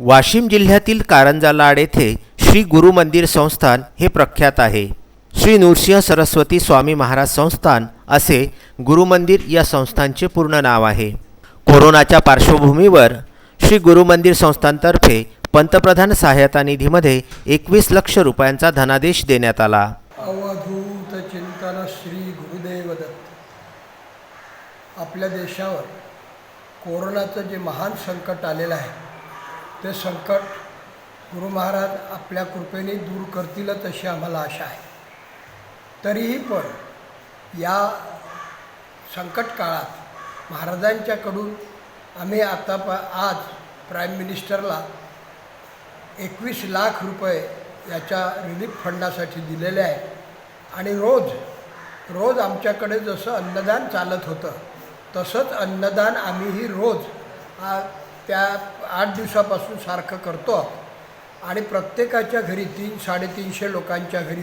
वाशिम जिल्ह्यातील कारंजा लाड येथे श्री गुरु मंदिर संस्थान हे प्रख्यात आहे। श्री नृसिंह सरस्वती स्वामी महाराज संस्थान असे गुरु मंदिर या संस्थानचे पूर्ण नाव आहे। कोरोनाच्या पार्श्वभूमीवर श्री गुरु मंदिर संस्थानतर्फे पंतप्रधान सहायता निधीमध्ये 21 लाख रुपयांचा धनादेश देण्यात आला। अवधूत चिंतन श्री गुरुदेव दत्त। आपल्या देशावर कोरोनाचं जे महान संकट आलेलं आहे ते संकट गुरु महाराज आपल्या कृपेने दूर करतीलच अशी आम्हाला आशा आहे। तरीही पण या संकट काळात महाराजांच्याकडून आम्ही आज प्राईम मिनिस्टरला 21 लाख रुपये याच्या रिलीफ फंडासाठी दिलेले आहे आणि रोज आमच्याकडे जसं अन्नदान चालत होतं तसंच अन्नदान आम्हीही रोज त्या 8 दिवसापासून सारखं करतो आणि प्रत्येकाच्या घरी 300-350 लोकांच्या घरी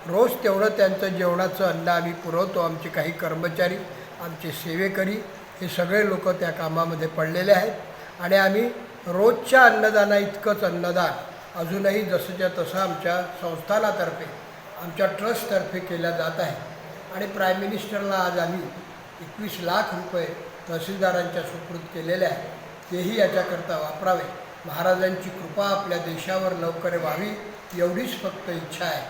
रोज तेवढं त्यांचं जेवणाचं अन्न आम्ही पुरवतो। आमचे काही कर्मचारी, आमचे सेवेकरी हे सगळे लोक त्या कामामध्ये पडलेले आहेत आणि आम्ही रोजच्या अन्नदाना इतकंच अन्नदान अजूनही जसंच्या तसं आमच्या संस्थानातर्फे, आमच्या ट्रस्टतर्फे केलं जात आहे आणि प्राईम मिनिस्टरला आज आम्ही 21 लाख रुपये तहसीलदारांच्या सुपूर्द केलेले आहेत। तेही याच्याकरता वापरावे। महाराजांची कृपा आपल्या देशावर लवकर व्हावी एवढीच फक्त इच्छा आहे।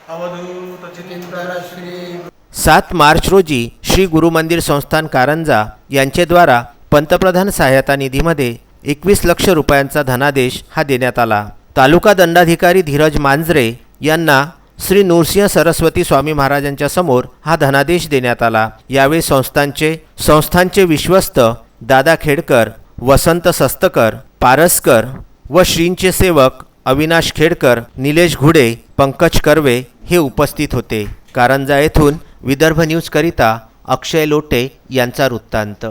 अवधूत चिंतन श्री 7 मार्च रोजी श्री गुरु मंदिर संस्थान कारंजा यांच्याद्वारा पंतप्रधान सहायता निधीमध्ये 21 लाख रुपयांचा धनादेश हा देण्यात आला। तालुका दंडाधिकारी धीरज मांजरे यांना श्री नृसिंह सरस्वती स्वामी महाराजांच्या समोर हा धनादेश देण्यात आला। यावेळी संस्थानचे विश्वस्त दादा खेडकर, वसंत सस्तकर, पारसकर व श्रींचे सेवक अविनाश खेडकर, निलेश घुडे, पंकज कर्वे हे उपस्थित होते। कारंजा येथून विदर्भ न्यूज करिता अक्षय लोटे यांचा वृत्तांत।